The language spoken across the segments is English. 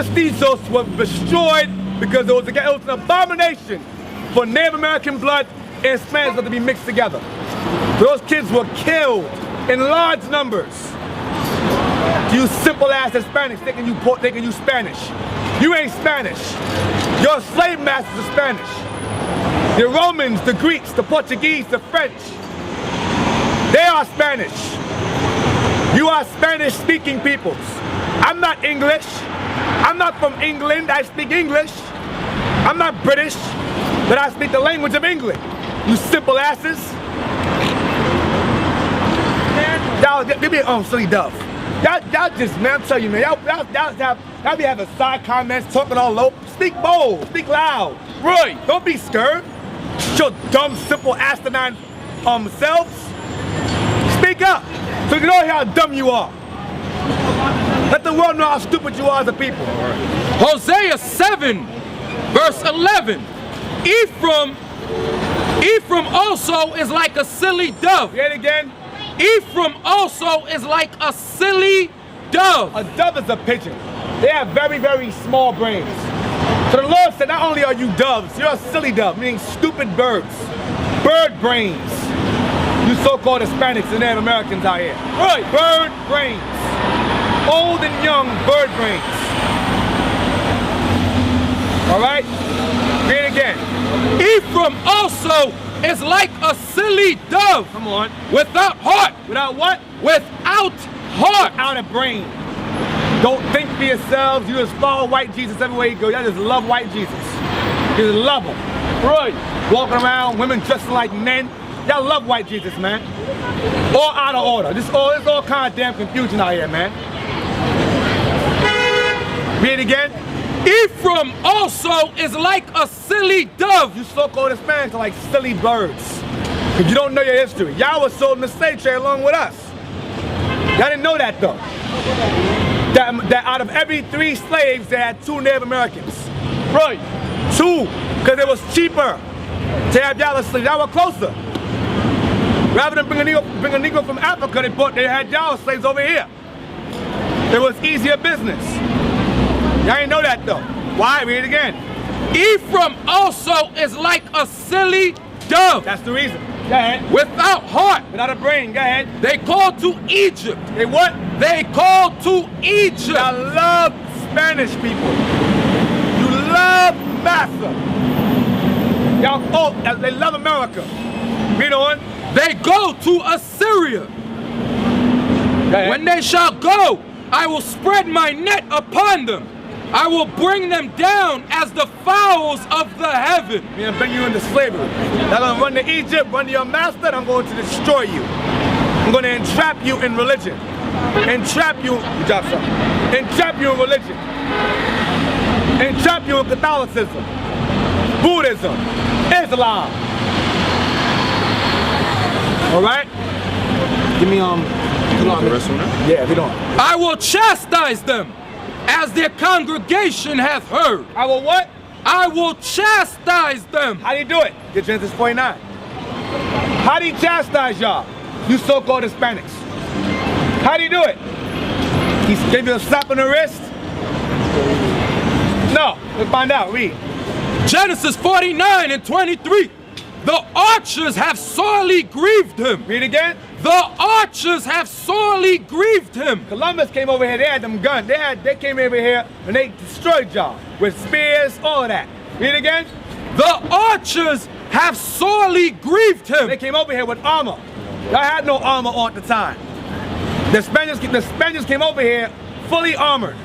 mestizos were destroyed because it was an abomination for Native American blood and Spanish blood to be mixed together. So those kids were killed in large numbers. You simple ass Hispanics thinking you Spanish. You ain't Spanish. Your slave masters are Spanish. The Romans, the Greeks, the Portuguese, the French, they are Spanish. You are Spanish speaking peoples. I'm not English. I'm not from England. I speak English. I'm not British, but I speak the language of England. You simple asses. Y'all, give me a silly dove. Y'all just, man, I'm telling you, man, y'all be having side comments, talking all low. Speak bold, speak loud. Right. Don't be scared. Your dumb, simple, asinine selves. Speak up, so you know how dumb you are. Let the world know how stupid you are as a people. Hosea 7, verse 11. Ephraim also is like a silly dove. Say it again. Ephraim also is like a silly dove. A dove is a pigeon. They have very, very small brains. So the Lord said, not only are you doves, you're a silly dove, meaning stupid birds. Bird brains. You so-called Hispanics and Native Americans out here. Right. Bird brains. Old and young bird brains. All right? Read it again. Ephraim also is like a silly dove. Come on. Without heart. Without what? Without heart. Without a brain. Don't think for yourselves. You just follow white Jesus everywhere you go. Y'all just love white Jesus. You just love him. Right. Walking around, women dressing like men. Y'all love white Jesus, man. All out of order. It's all kind of damn confusion out here, man. Read it again. Ephraim also is like a silly dove. You so-called Hispanics are like silly birds. Because you don't know your history. Y'all was sold in the slave trade along with us. Y'all didn't know that though. That out of every 3 slaves, they had 2 Native Americans. Right. 2, because it was cheaper to have y'all as slaves. Y'all were closer. Rather than bring a Negro from Africa, they had y'all slaves over here. It was easier business. Y'all ain't know that though. Why? Read it again. Ephraim also is like a silly dove. That's the reason. Go ahead. Without heart. Without a brain. Go ahead. They called to Egypt. They what? They called to Egypt. I love Spanish people. You love massa. Y'all, they love America. Read on. They go to Assyria. When they shall go, I will spread my net upon them. I will bring them down as the fowls of the heaven. I'm gonna bring you into slavery. I'm gonna run to Egypt, run to your master, and I'm going to destroy you. I'm gonna entrap you in religion. Entrap you, good job, son. Entrap you in religion. Entrap you in Catholicism, Buddhism, Islam. All right? Give me the rest of them? Yeah, if you don't. I will chastise them as their congregation hath heard. I will what? I will chastise them. How do you do it? Get Genesis 49. How do you chastise y'all? You so-called Hispanics. How do you do it? He gave you a slap on the wrist? No. Let's find out. Read. Genesis 49 and 23. The archers have sorely grieved him. Read again. The archers have sorely grieved him. Columbus came over here, they had them guns. They came over here and they destroyed y'all with spears, all of that. Read again. The archers have sorely grieved him. They came over here with armor. Y'all had no armor on at the time. The Spaniards came over here fully armored.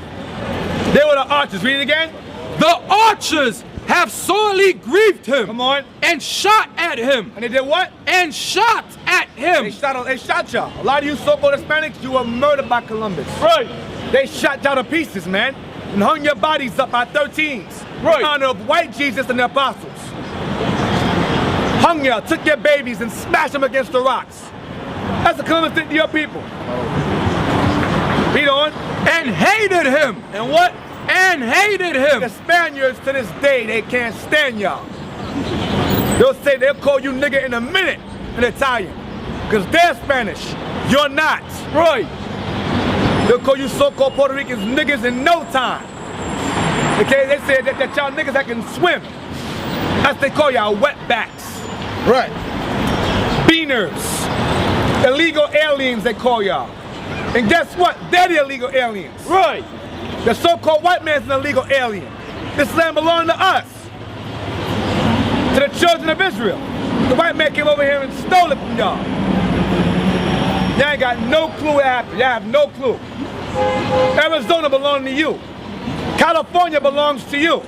They were the archers. Read it again. The archers have sorely grieved him. Come on. And shot at him. And they did what? And shot at him. They shot y'all. A lot of you so-called Hispanics, you were murdered by Columbus. Right. They shot y'all to pieces, man. And hung your bodies up by 13s. Right. In honor of white Jesus and the apostles. Hung y'all, took your babies and smashed them against the rocks. That's the Columbus did to your people. Read on. And hated him. And what? And hated him. The Spaniards to this day, they can't stand y'all. They'll call you nigga in a minute in Italian. Because they're Spanish. You're not. Right. They'll call you so-called Puerto Ricans niggas in no time. Okay, they say that y'all niggas that can swim. That's what they call y'all wetbacks. Right. Beaners. Illegal aliens, they call y'all. And guess what? They're the illegal aliens. Right. The so-called white man's an illegal alien. This land belonged to us. To the children of Israel. The white man came over here and stole it from y'all. Y'all ain't got no clue what happened. Y'all have no clue. Arizona belongs to you. California belongs to you.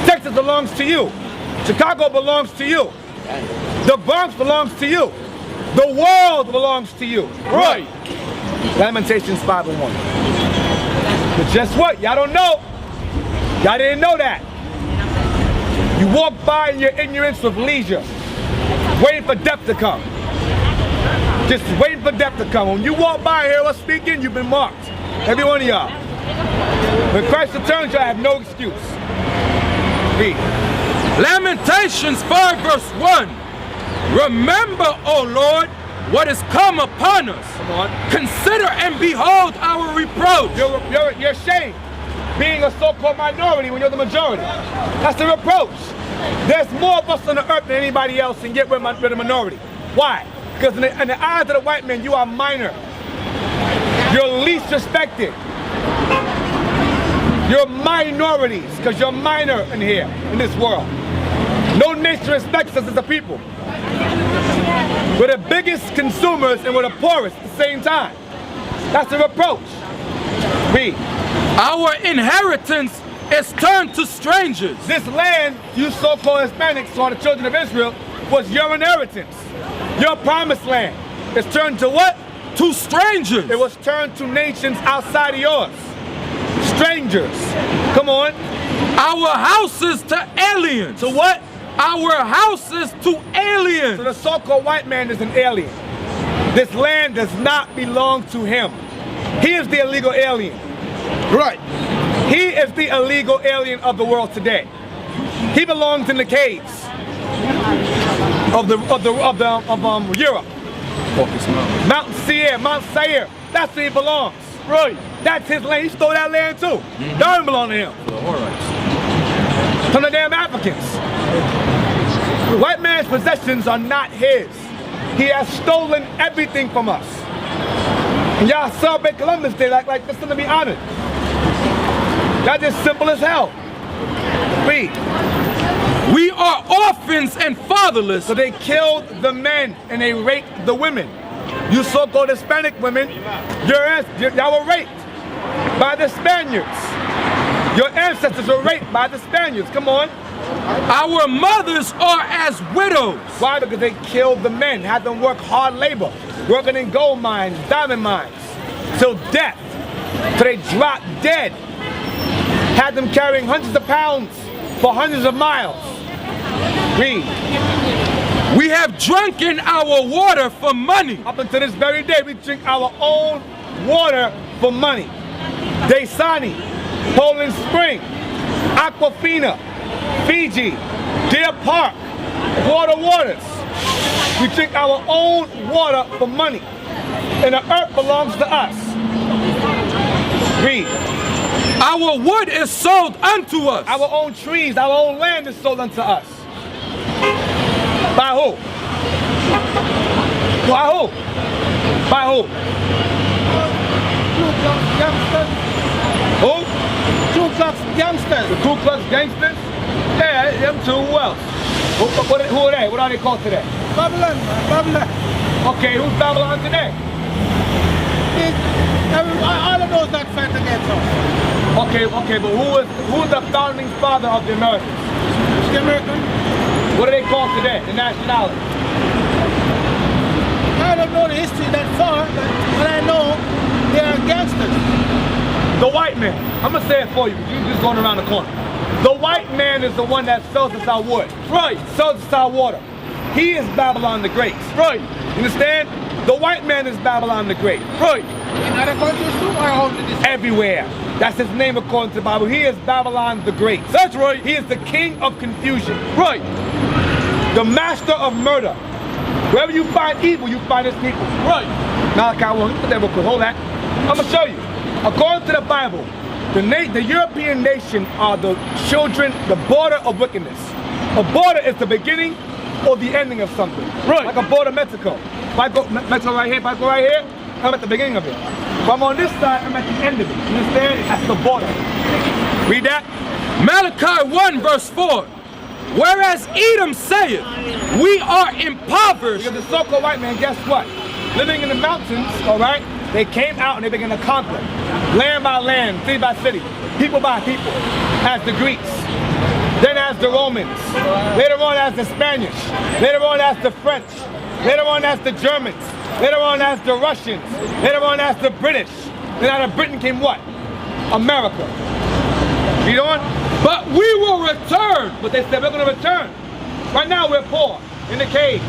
Texas belongs to you. Chicago belongs to you. The Bronx belongs to you. The world belongs to you. Right. Lamentations 5:1. But just what? Y'all don't know. Y'all didn't know that. You walk by in your ignorance with leisure, waiting for death to come. Just waiting for death to come. When you walk by and hear us speaking, you've been marked. Every one of y'all. When Christ returns, y'all have no excuse. Read. Lamentations 5:1. Remember, O Lord, what has come upon us. Come on. Consider and behold our reproach. You're ashamed being a so-called minority when you're the majority. That's the reproach. There's more of us on the earth than anybody else, and yet we're the minority. Why? Because in the eyes of the white man, you are minor. You're least respected. You're minorities, because you're minor in here, in this world. No nation respects us as a people. We're the biggest consumers and we're the poorest at the same time. That's the reproach. Read. Our inheritance is turned to strangers. This land, you so-called Hispanics, or the children of Israel, was your inheritance. Your promised land. It's turned to what? To strangers. It was turned to nations outside of yours. Strangers. Come on. Our houses to aliens. To what? Our houses to aliens. So the so-called white man is an alien. This land does not belong to him. He is the illegal alien. Right. He is the illegal alien of the world today. He belongs in the caves of Europe. Mount Seir. That's where he belongs. Right. That's his land. He stole that land too. Don't belong to him. From the damn Africans. The white man's possessions are not his. He has stolen everything from us. And y'all celebrate Columbus Day like this to be honored. Y'all just simple as hell. Read. We are orphans and fatherless. So they killed the men and they raped the women. You so-called Hispanic women, y'all were raped by the Spaniards. Your ancestors were raped by the Spaniards. Come on. Our mothers are as widows. Why? Because they killed the men, had them work hard labor, working in gold mines, diamond mines, till death, till they dropped dead. Had them carrying hundreds of pounds for hundreds of miles. Read. We have drunken our water for money. Up until this very day, we drink our own water for money. Dasani, Poland Spring, Aquafina, Fiji, Deer Park, Waters. We drink our own water for money. And the earth belongs to us. Read. Our wood is sold unto us. Our own trees, our own land is sold unto us. By who? By who? By who? Who? Ku Klux Gangsters. The Ku Klux Gangsters? Yeah, them two. Who else? Who are they? What are they called today? Babylon. Babylon. Okay, who's Babylon today? All of those that fight against us. Okay, but who is the founding father of the Americans? The American? What are they called today? The nationality? I don't know the history that far, but I know they are gangsters. The white man. I'm gonna say it for you, because you're just going around the corner. The white man is the one that sells us our wood. Right. Sells us our water. He is Babylon the Great. Right. You understand? The white man is Babylon the Great. Right. In other countries too, or only this? Everywhere. That's his name according to the Bible. He is Babylon the Great. That's right. He is the king of confusion. Right. The master of murder. Wherever you find evil, you find his people. Right. Malachi 1, put that real quick, hold that. I'm gonna show you. According to the Bible, The European nation are the children, the border of wickedness. A border is the beginning or the ending of something. Right. Like a border of Mexico. If I go Mexico right here, if I go right here, I'm at the beginning of it. If I'm on this side, I'm at the end of it. You understand? That's the border. Read that. Malachi 1 verse 4. Whereas Edom saith, we are impoverished. Because the so-called white man, guess what? Living in the mountains, all right, they came out and they began to conquer. Land by land, city by city, people by people, as the Greeks, then as the Romans, later on as the Spanish, later on as the French, later on as the Germans, later on as the Russians, later on as the British. Then out of Britain came what? America. Read on. But we will return. But they said we're going to return. Right now we're poor, in the caves.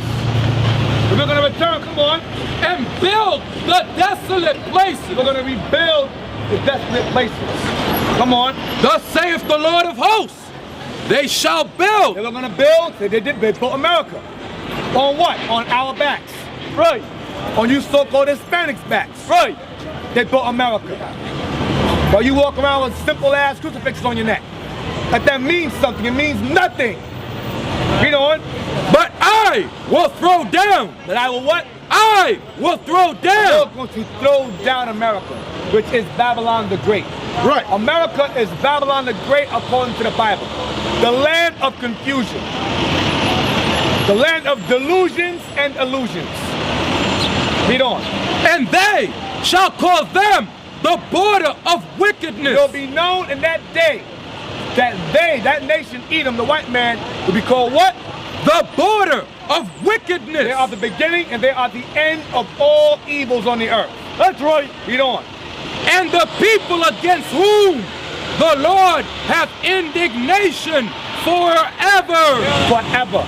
But we're going to return, come on. And build the desolate places. We're going to rebuild the desolate places. Come on. Thus saith the Lord of hosts, they shall build. They were going to build, they built America. On what? On our backs. Right. On you so-called Hispanics' backs. Right. They built America. While you walk around with simple ass crucifixes on your neck. Like that means something, it means nothing. Read on. But I will throw down. But I will what? I will throw down. We're going to throw down America, which is Babylon the Great. Right. America is Babylon the Great according to the Bible. The land of confusion. The land of delusions and illusions. Read on. And they shall call them the border of wickedness. It will be known in that day that that nation, Edom, the white man, will be called what? The border of wickedness. They are the beginning and they are the end of all evils on the earth. That's right. Read on. And the people against whom the Lord hath indignation forever. Forever.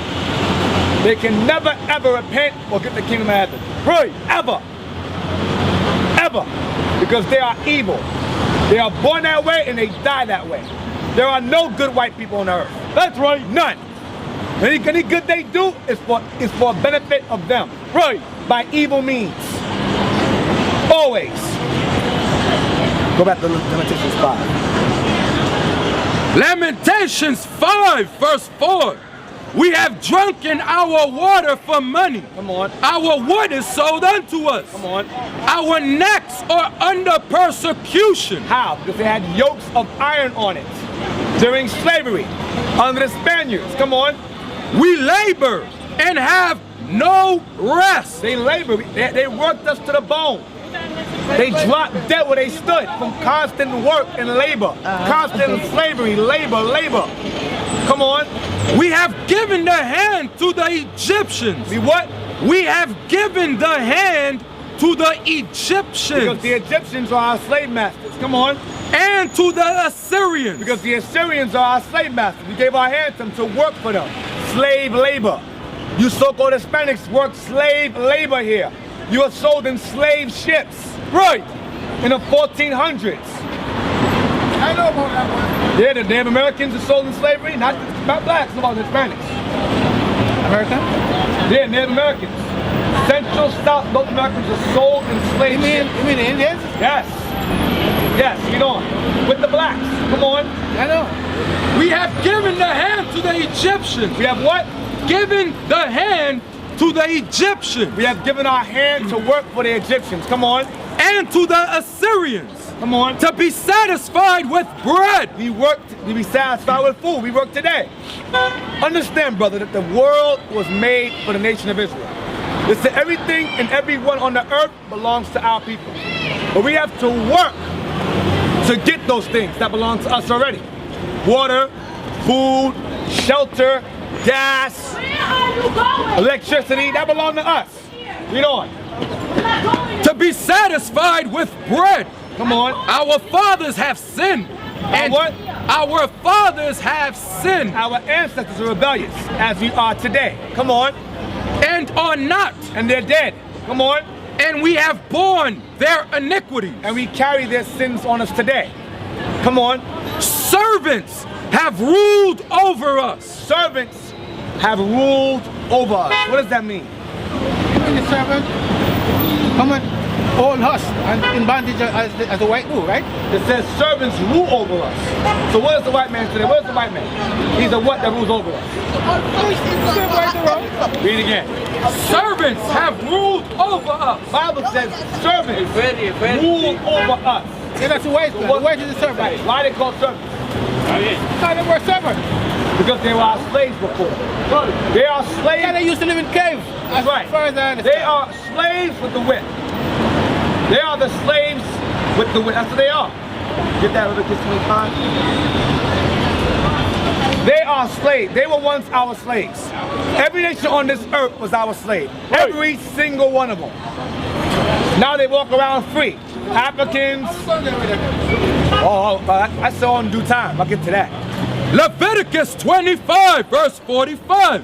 They can never ever repent or get the kingdom of heaven. Right. Ever. Ever. Because they are evil. They are born that way and they die that way. There are no good white people on earth. That's right. None. Any good they do is for benefit of them. Right. By evil means. Always. Go back to Lamentations 5. Lamentations 5 verse 4. We have drunken our water for money. Come on. Our wood is sold unto us. Come on. Our necks are under persecution. How? Because they had yokes of iron on it during slavery under the Spaniards. Come on. We labor and have no rest. They labor. They worked us to the bone. They dropped dead where they stood from constant work and labor. Constant slavery, labor. Come on. We have given the hand to the Egyptians. We what? We have given the hand to the Egyptians. Because the Egyptians are our slave masters. Come on. And to the Assyrians. Because the Assyrians are our slave masters. We gave our hands to them to work for them. Slave labor. You so-called Hispanics work slave labor here. You are sold in slave ships. Right. In the 1400s. I know about that one. Yeah, the Native Americans are sold in slavery. Not blacks, about Hispanics. American? Yeah, Native Americans. Central, South, North Americans are sold in slave ships. You mean the Indians? Yes. Yes, get on. With the blacks. Come on. I know. We have given the hand to the Egyptians. We have what? Given the hand to the Egyptians. We have given our hand to work for the Egyptians. Come on. And to the Assyrians. Come on. To be satisfied with bread. We work to be satisfied with food. We work today. Understand, brother, that the world was made for the nation of Israel. Listen, everything and everyone on the earth belongs to our people. But we have to work to get those things that belong to us already. Water, food, shelter, gas, electricity, that belong to us. Read on. To be satisfied with bread. Come on. Our fathers have sinned. And what? Our fathers have sinned. Our ancestors are rebellious, as we are today. Come on. And are not. And they're dead. Come on. And we have borne their iniquities. And we carry their sins on us today. Come on. Servants have ruled over us. Servants have ruled over us. What does that mean? You mean the servant? Come on. own us and in bondage as the white do, right? It says servants rule over us. So what is the white man today? What is the white man? He's a what that rules over us? Read again. Servants have ruled over us. Bible says servants rule over us. Yeah, that's the white man. The white is the servant. Right. Why are they called servants? Because they were servants. Because they were our slaves before. They are slaves. Yeah, they used to live in caves. That's right. As far as I understand. They are slaves with the whip. They are the slaves with the whip. That's what they are. Get that Leviticus 25. They are slaves. They were once our slaves. Every nation on this earth was our slave. Every single one of them. Now they walk around free. Africans. I saw in due time. I'll get to that. Leviticus 25, verse 45.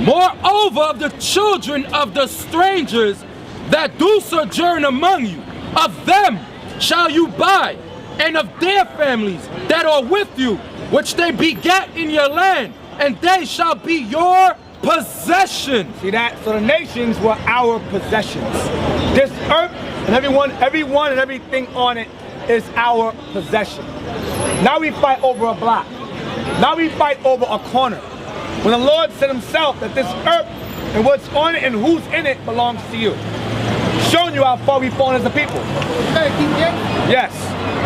Moreover, of the children of the strangers that do sojourn among you, of them shall you buy, and of their families that are with you, which they begat in your land, and they shall be your possession. See that? So the nations were our possessions. This earth and everyone and everything on it is our possession. Now we fight over a block. Now we fight over a corner. When the Lord said himself that this earth and what's on it and who's in it belongs to you. Showing you how far we've fallen as a people. Yes,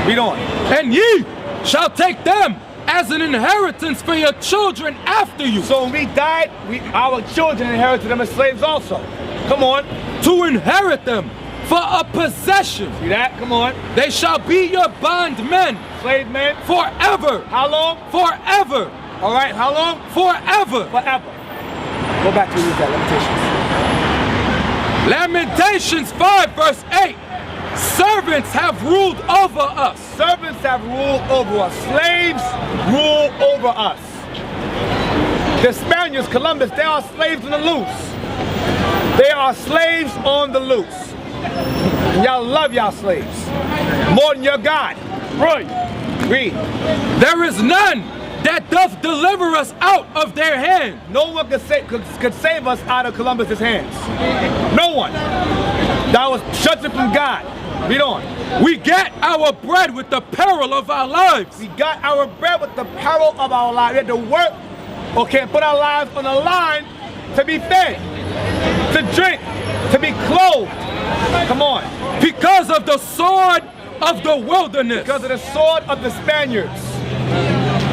read on. And ye shall take them as an inheritance for your children after you. So when we died, our children inherited them as slaves also. Come on. To inherit them for a possession. See that? Come on. They shall be your bondmen. Slave men. Forever. How long? Forever. All right, how long? Forever. Forever. Go back to that, Lamentations 5, verse 8. Servants have ruled over us. Servants have ruled over us. Slaves rule over us. The Spaniards, Columbus, they are slaves on the loose. They are slaves on the loose. Y'all love y'all slaves more than your God. Right. Read. There is none that doth deliver us out of their hand. No one could save us out of Columbus's hands. No one. That was shut from God. Read on. We get our bread with the peril of our lives. We got our bread with the peril of our lives. We had to work, put our lives on the line to be fed, to drink, to be clothed. Come on. Because of the sword of the wilderness. Because of the sword of the Spaniards,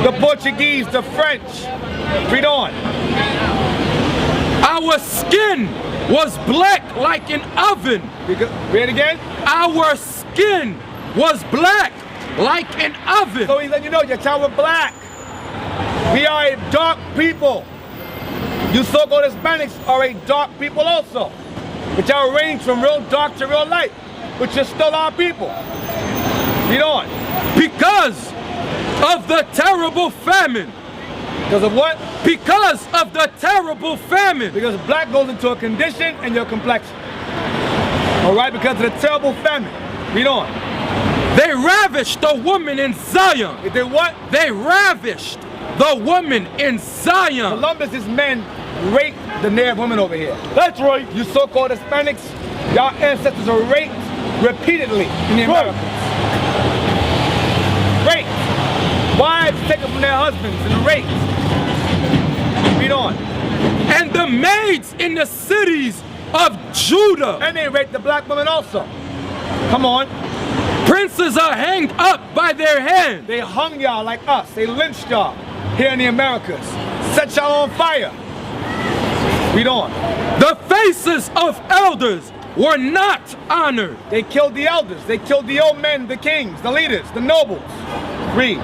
the Portuguese, the French. Read on. Our skin was black like an oven. Read again. Our skin was black like an oven. So he's letting you know, your child we're black. We are a dark people. You so-called Hispanics are a dark people also. But y'all range from real dark to real light. But you're still our people. Read on. Because of the terrible famine. Because of what? Because of the terrible famine. Because black goes into a condition and your complexion. All right, because of the terrible famine. Read on. They ravished the woman in Zion. They did what? They ravished the woman in Zion. Columbus's men raped the native women over here. That's right. You so-called Hispanics, y'all ancestors are raped repeatedly in the Americas. Raped. Wives taken from their husbands and raped. Read on. And the maids in the cities of Judah. And they raped the black women also. Come on. Princes are hanged up by their hand. They hung y'all like us. They lynched y'all here in the Americas. Set y'all on fire. Read on. The faces of elders were not honored. They killed the elders. They killed the old men, the kings, the leaders, the nobles. Read.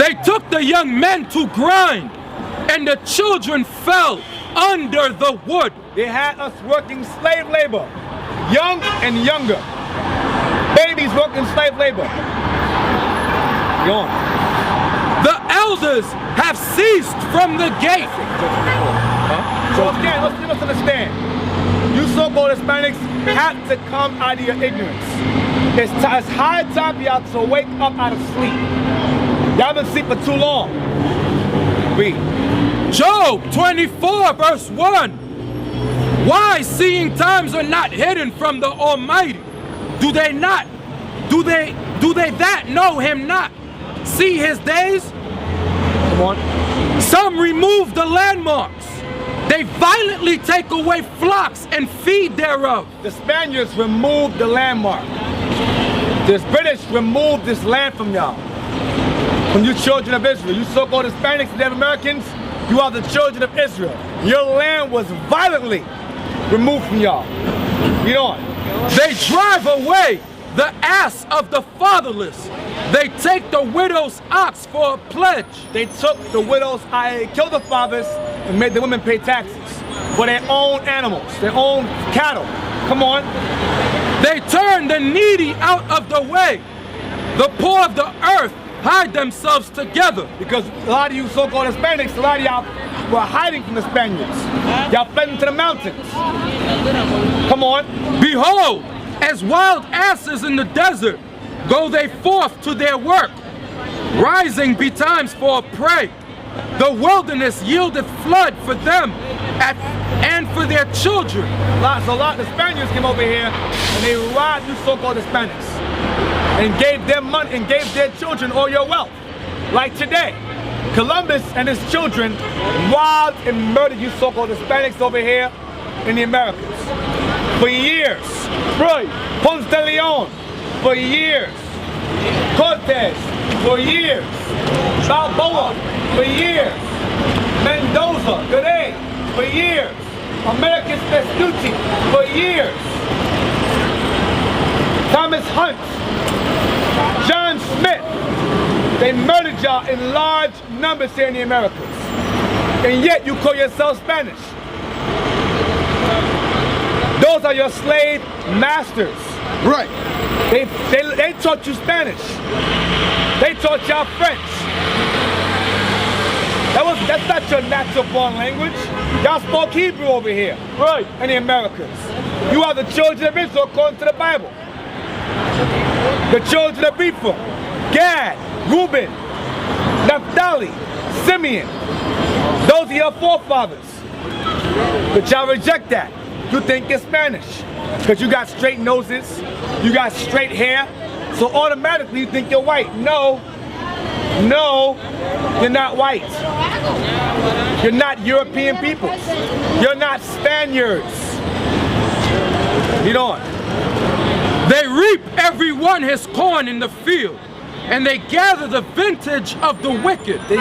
They took the young men to grind, and the children fell under the wood. They had us working slave labor, young and younger. Babies working slave labor. Go on. The elders have ceased from the gate. So again, let's understand. You so-called Hispanics have to come out of your ignorance. It's high time for y'all to wake up out of sleep. Y'all been asleep for too long. Read. Job 24 verse 1. Why, seeing times are not hidden from the Almighty? Do they not? Do they that know him not? See his days? Come on. Some remove the landmarks. They violently take away flocks and feed thereof. The Spaniards removed the landmark. The British removed this land from y'all. From you children of Israel, you so-called Hispanics and Native Americans, you are the children of Israel. Your land was violently removed from y'all. Read on. They drive away the ass of the fatherless. They take the widow's ox for a pledge. They took the widows, killed the fathers, and made the women pay taxes for their own animals, their own cattle. Come on. They turn the needy out of the way. The poor of the earth hide themselves together. Because a lot of you so-called Hispanics, a lot of y'all were hiding from the Spaniards. Y'all fled into the mountains. Come on. Behold, as wild asses in the desert, go they forth to their work, rising betimes for a prey. The wilderness yieldeth flood for them and for their children. So a lot of the Spaniards came over here and they robbed you so-called Hispanics and gave them money and gave their children all your wealth. Like today, Columbus and his children robbed and murdered you so-called Hispanics over here in the Americas. For years. Right. Ponce de Leon. For years. Cortez. For years. Balboa. For years. Mendoza. Gray. For years. American Vespucci. For years. Thomas Hunt. John Smith. They murdered y'all in large numbers here in the Americas. And yet you call yourself Spanish. Those are your slave masters. Right. They taught you Spanish. They taught y'all French. That's not your natural born language. Y'all spoke Hebrew over here. Right. In the Americas. You are the children of Israel according to the Bible. The children of Ephraim, Gad, Reuben, Naphtali, Simeon. Those are your forefathers. But y'all reject that. You think you're Spanish because you got straight noses, you got straight hair, so automatically you think you're white. No, you're not white. You're not European people. You're not Spaniards. Read on. They reap every one his corn in the field, and they gather the vintage of the wicked. They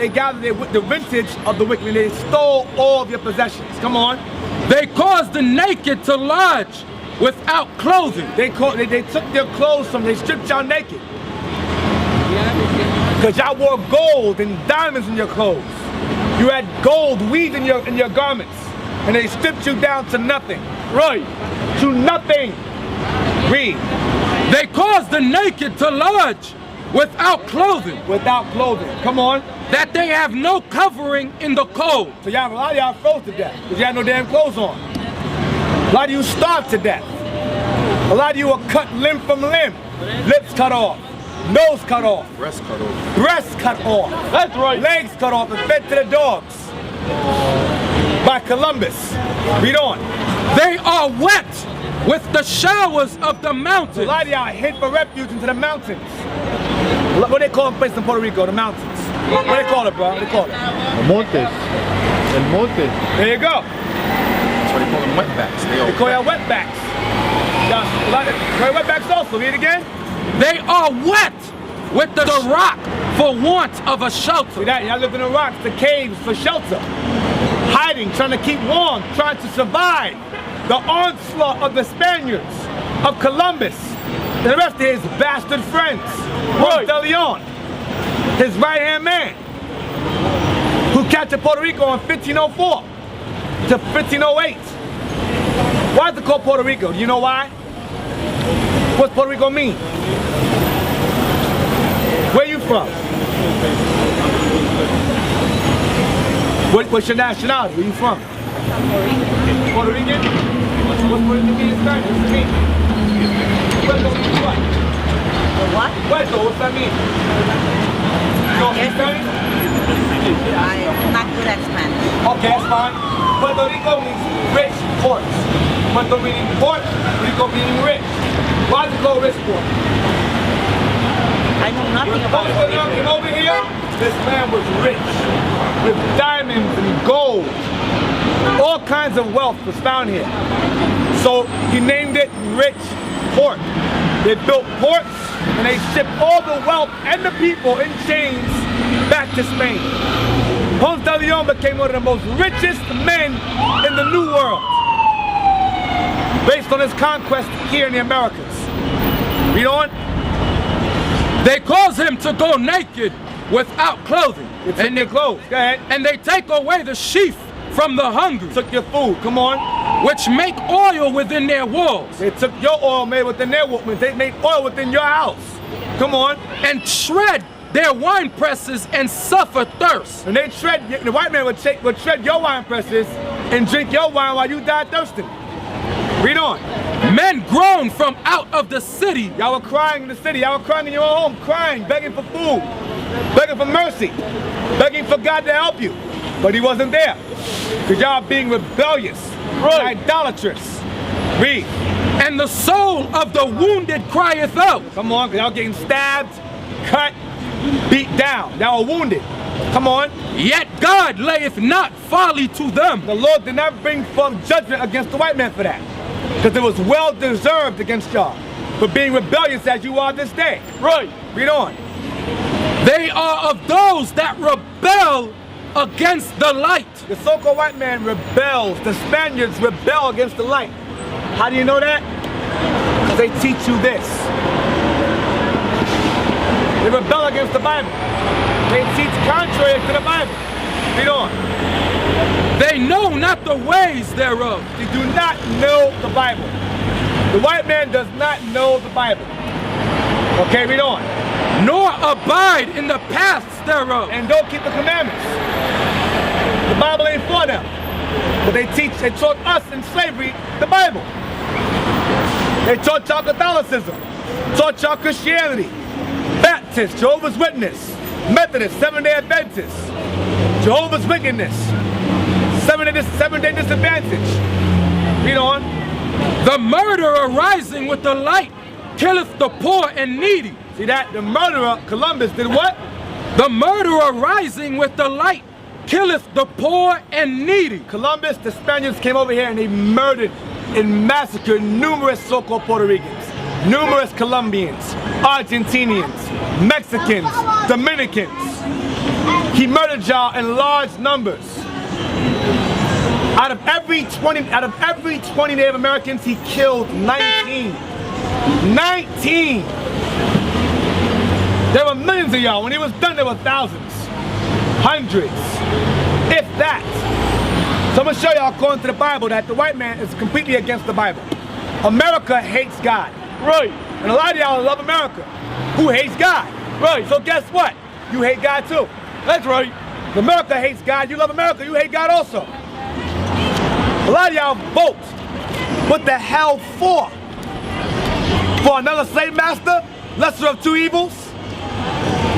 gather the vintage of the wicked, and they stole all of your possessions. Come on. They caused the naked to lodge without clothing. They took their clothes from, they stripped y'all naked. Because y'all wore gold and diamonds in your clothes. You had gold weaved in your garments. And they stripped you down to nothing. Right. To nothing. Read. They caused the naked to lodge without clothing. Without clothing. Come on. That they have no covering in the cold. So y'all, a lot of y'all froze to death because you had no damn clothes on. A lot of you starved to death. A lot of you were cut limb from limb. Lips cut off. Nose cut off. Breast cut off. Breasts cut off. That's right. Legs cut off and fed to the dogs. By Columbus. Read on. They are wet with the showers of the mountains. A lot of y'all hid for refuge into the mountains. What they call a place in Puerto Rico? The mountains. What they call it, bro? What they call it? El Montes. El Monte. There you go. That's why they call them wetbacks. They call y'all wetbacks. Y'all wetbacks also. Read it again. They are wet with the rock for want of a shelter. See that? Y'all live in the rocks, the caves for shelter. Hiding, trying to keep warm, trying to survive the onslaught of the Spaniards, of Columbus, and the rest of his bastard friends. Ponce de Leon, his right-hand man, who captured Puerto Rico in 1504 to 1508. Why is it called Puerto Rico? Do you know why? What's Puerto Rico mean? Where you from? What's your nationality? Where you from? Puerto Rican? What's Puerto Rican mean in Spanish? What's it mean? Puerto means what? What? Puerto, what's that mean? You know Spanish? I'm not good at Spanish. Okay, that's fine. Puerto Rico means rich ports. Puerto meaning port, Rico meaning rich. Why is it low risk for? I know nothing about When I came over here, this man was rich with diamonds and gold. All kinds of wealth was found here. So he named it Rich Port. They built ports and they shipped all the wealth and the people in chains back to Spain. Ponce de Leon became one of the most richest men in the New World based on his conquest here in the Americas. Read on. They cause him to go naked without clothing. They took their clothes. Go ahead. And they take away the sheaf from the hungry, Took your food. Come on. which make oil within their walls, They took your oil made within their woman. They made oil within your house. Come on. and shred their wine presses and suffer thirst. And they shred, the white man would shred your wine presses and drink your wine while you died thirsting. Read on. Men groan from out of the city, Y'all were crying in the city. Y'all were crying in your own home, crying, begging for food, begging for mercy, begging for God to help you. But he wasn't there. Because y'all being rebellious, idolatrous. Read. and the soul of the wounded crieth out. Come on, because y'all getting stabbed, cut, beat down. Y'all are wounded. Come on. Yet God layeth not folly to them. The Lord did not bring forth judgment against the white man for that. Because it was well deserved against y'all for being rebellious as you are this day. Right. Read on. They are of those that rebel against the light. The so-called white man rebels. The Spaniards rebel against the light. How do you know that? Because they teach you this. They rebel against the Bible. They teach contrary to the Bible. Read on. They know not the ways thereof. They do not know the Bible. The white man does not know the Bible. Okay, read on. Nor abide in the paths thereof. And don't keep the commandments. The Bible ain't for them. But they taught us in slavery the Bible. They taught y'all Catholicism, taught y'all Christianity, Baptist, Jehovah's Witness, Methodist, Seventh-day Adventist, Jehovah's Wickedness, seven-day disadvantage. Read on. The murderer rising with the light killeth the poor and needy. See that? The murderer, Columbus, did what? The murderer rising with the light killeth the poor and needy. Columbus, the Spaniards came over here and they murdered and massacred numerous so-called Puerto Ricans, numerous Colombians, Argentinians, Mexicans, Dominicans. He murdered y'all in large numbers. Out of every 20 Native Americans, he killed 19. 19! There were millions of y'all. When he was done, there were thousands, hundreds, if that. So I'm gonna show y'all according to the Bible that the white man is completely against the Bible. America hates God. Right. And a lot of y'all love America, who hates God. Right. So guess what? You hate God too. That's right. America hates God, you love America, you hate God also. A lot of y'all vote. What the hell for? For another slave master? Lesser of two evils?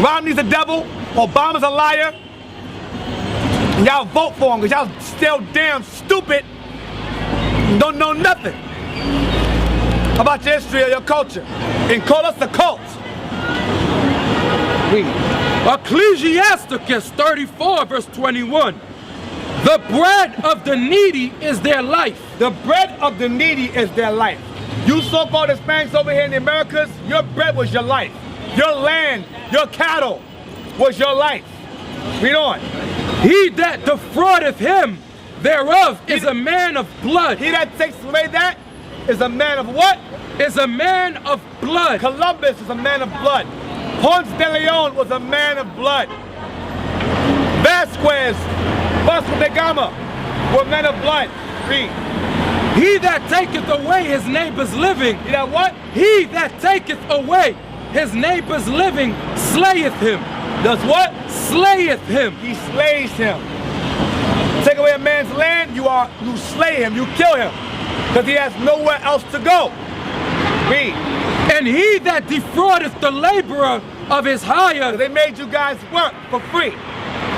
Romney's a devil, Obama's a liar. And y'all vote for him because y'all still damn stupid and don't know nothing about your history or your culture. And call us a cult. Read. Ecclesiasticus 34 verse 21. The bread of the needy is their life. The bread of the needy is their life. You so-called Hispanics over here in the Americas, your bread was your life. Your land, your cattle was your life. Read on. He that defraudeth him thereof is a man of blood. He that takes away that is a man of what? Is a man of blood. Columbus is a man of blood. Ponce de Leon was a man of blood. Vasco da Gama were men of blood. Read. He that taketh away his neighbor's living. You know what? He that taketh away his neighbor's living slayeth him. Does what? Slayeth him. He slays him. Take away a man's land, you slay him, you kill him. Because he has nowhere else to go. Read. And he that defraudeth the laborer of his hire. They made you guys work for free.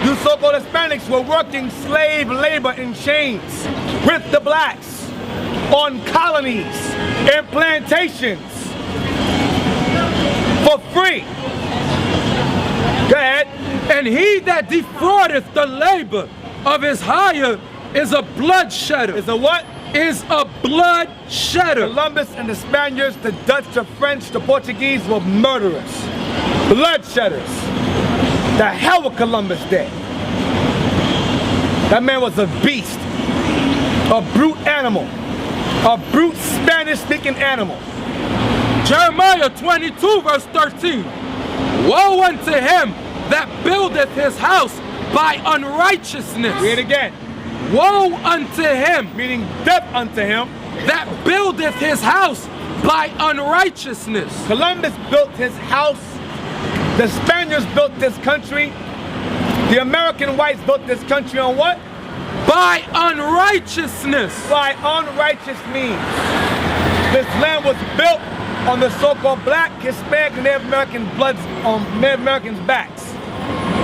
You so-called Hispanics were working slave labor in chains with the blacks on colonies and plantations. free. Go ahead. And he that defraudeth the labor of his hire is a bloodshedder. Is a what? Is a bloodshedder. Columbus and the Spaniards, the Dutch, the French, the Portuguese were murderers. Bloodshedders. The hell with Columbus did. That man was a beast. A brute animal. A brute Spanish-speaking animal. Jeremiah 22 verse 13. Woe unto him that buildeth his house by unrighteousness. Read it again. Woe unto him, meaning death unto him, that buildeth his house by unrighteousness. Columbus built his house. The Spaniards built this country. The American whites built this country on what? By unrighteousness. By unrighteous means. This land was built on the so-called black, Hispanic, and Native American bloods on Native Americans' backs.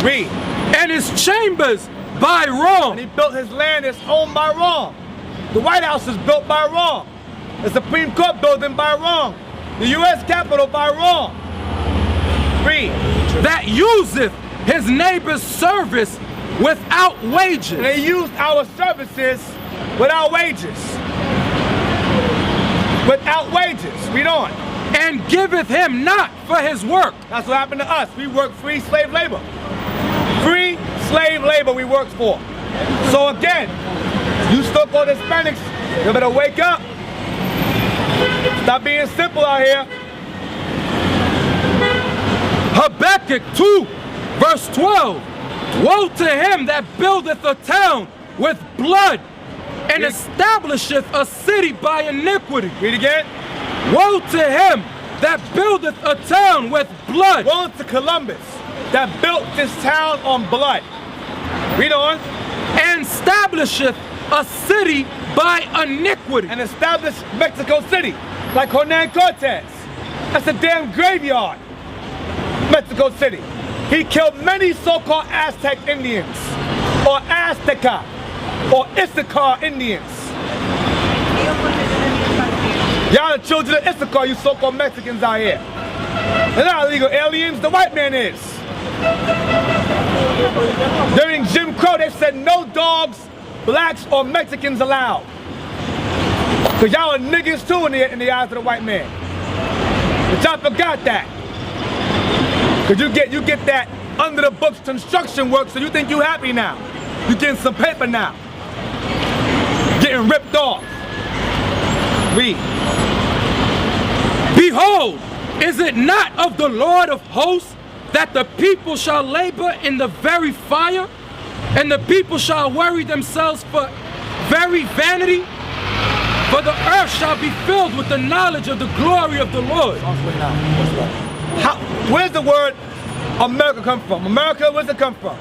Read. And his chambers by wrong. And he built his land, his home by wrong. The White House is built by wrong. The Supreme Court building by wrong. The U.S. Capitol by wrong. Read. That useth his neighbor's service without wages. And they used our services without wages. Without wages. Read on. And giveth him not for his work. That's what happened to us. We work free slave labor. Free slave labor we worked for. So again, you so-called Hispanics, you better wake up. Stop being simple out here. Habakkuk 2 verse 12. Woe to him that buildeth a town with blood and establisheth a city by iniquity. Read again. Woe to him that buildeth a town with blood. Woe to Columbus that built this town on blood. Read on. And establisheth a city by iniquity. And established Mexico City, like Hernan Cortez. That's a damn graveyard. Mexico City. He killed many so-called Aztec Indians, or Azteca, or Issachar Indians. Y'all the children of Issachar, you so-called Mexicans out here. They're not illegal aliens, the white man is. During Jim Crow, they said no dogs, blacks, or Mexicans allowed. Because y'all are niggas too in the eyes of the white man. But y'all forgot that. Because you get that under the books construction work, so you think you happy now. You getting some paper now. Getting ripped off. Read. Behold, is it not of the Lord of hosts that the people shall labor in the very fire, and the people shall worry themselves for very vanity? For the earth shall be filled with the knowledge of the glory of the Lord. Where's the word America come from? America, where's it come from?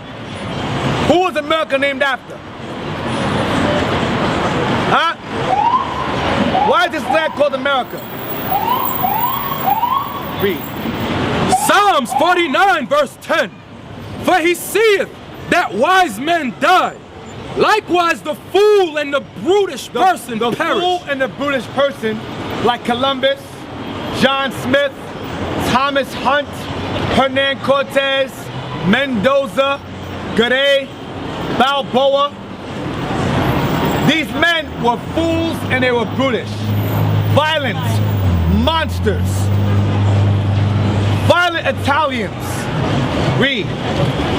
Who was America named after? Huh? Why is this land called America? Read. Psalms 49 verse 10. For he seeth that wise men die. Likewise the fool and the brutish person perish. The fool and the brutish person, like Columbus, John Smith, Thomas Hunt, Hernan Cortez, Mendoza, Garay, Balboa. These men were fools and they were brutish. Violent monsters. Violent Italians. Read.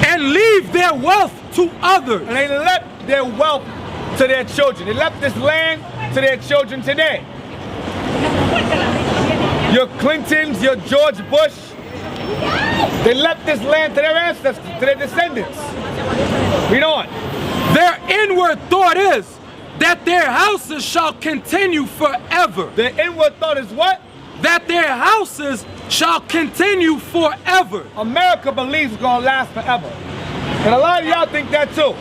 And leave their wealth to others. And they left their wealth to their children. They left this land to their children today. Your Clintons, your George Bush, they left this land to their ancestors, to their descendants. Read on. Their inward thought is that their houses shall continue forever. Their inward thought is what? That their houses shall continue forever. America believes it's gonna last forever. And a lot of y'all think that too.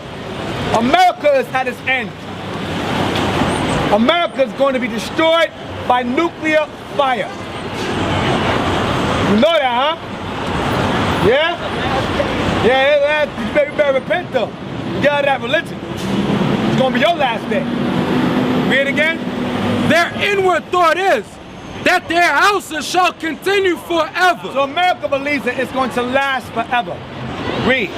America is at its end. America is going to be destroyed by nuclear fire. You know that, huh? Yeah? Yeah, you better repent though. You get out of that religion. It's gonna be your last day. Read it again. Their inward thought is that their houses shall continue forever. So America believes that it's going to last forever. Read.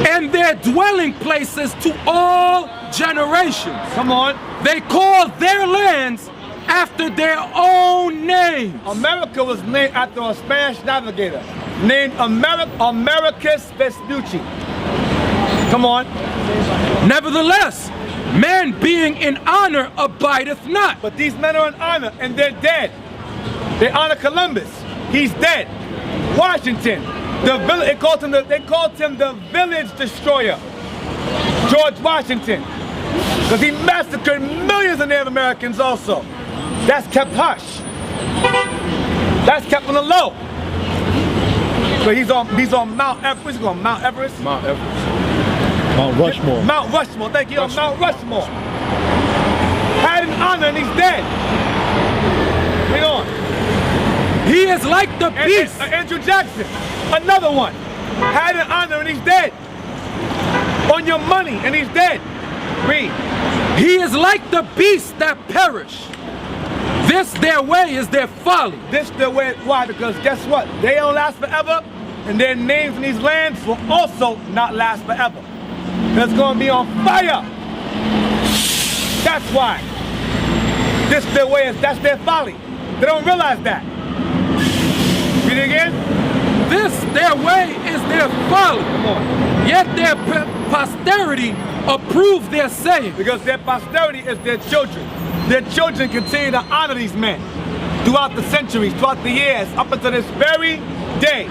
And their dwelling places to all generations. Come on. They call their lands after their own names. America was named after a Spanish navigator named Americus Vespucci. Come on. Nevertheless, man being in honor abideth not. But these men are in honor and they're dead. They honor Columbus. He's dead. Washington. They called him the village destroyer. George Washington. Because he massacred millions of Native Americans also. That's kept hush. That's kept on the low. But he's on Mount Everest. He's on Mount Everest. Mount Everest. Mount Rushmore. Mount Rushmore. Thank you. On Mount Rushmore. Had an honor and he's dead. Read on. He is like the beast. Andrew Jackson. Another one. Had an honor and he's dead. On your money and he's dead. Read. He is like the beasts that perish. This their way is their folly. This their way. Why? Because guess what? They don't last forever, and their names in these lands will also not last forever. It's going to be on fire. That's why. This their way is. That's their folly. They don't realize that. Read it again. This their way is their folly. Come on. Yet their posterity approve their saying. Because their posterity is their children. Their children continue to honor these men throughout the centuries, throughout the years, up until this very day.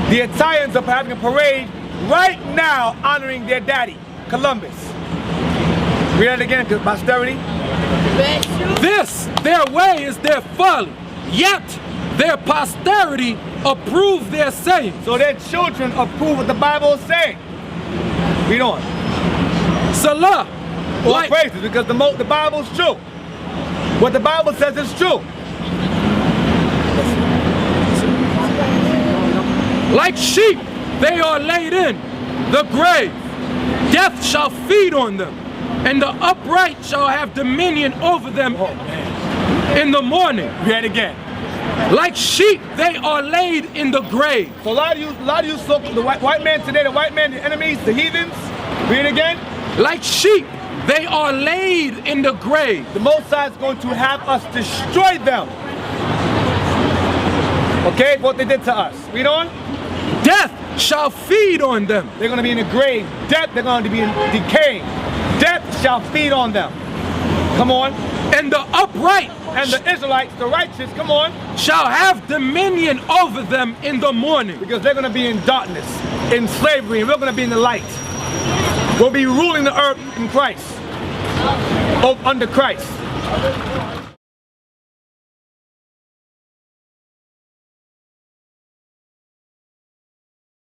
The Italians are having a parade right now honoring their daddy, Columbus. Read it again, because posterity. This their way is their folly. Yet their posterity approve their saying. So their children approve what the Bible is saying. Read on. Salah. All praises, because the Bible's true. What the Bible says is true. Like sheep, they are laid in the grave. Death shall feed on them, and the upright shall have dominion over them in the morning. Read again. Like sheep, they are laid in the grave. So a lot of you, so the white man today, the white man, the enemies, the heathens. Read again. Like sheep, they are laid in the grave. The Most High is going to have us destroy them. Okay, what they did to us. Read on. Death shall feed on them. They're going to be in the grave. Death, they're going to be in decay. Death shall feed on them. Come on. And the upright and the Israelites, the righteous, come on, shall have dominion over them in the morning. Because they're going to be in darkness, in slavery, and we're going to be in the light. We'll be ruling the earth in Christ, under Christ.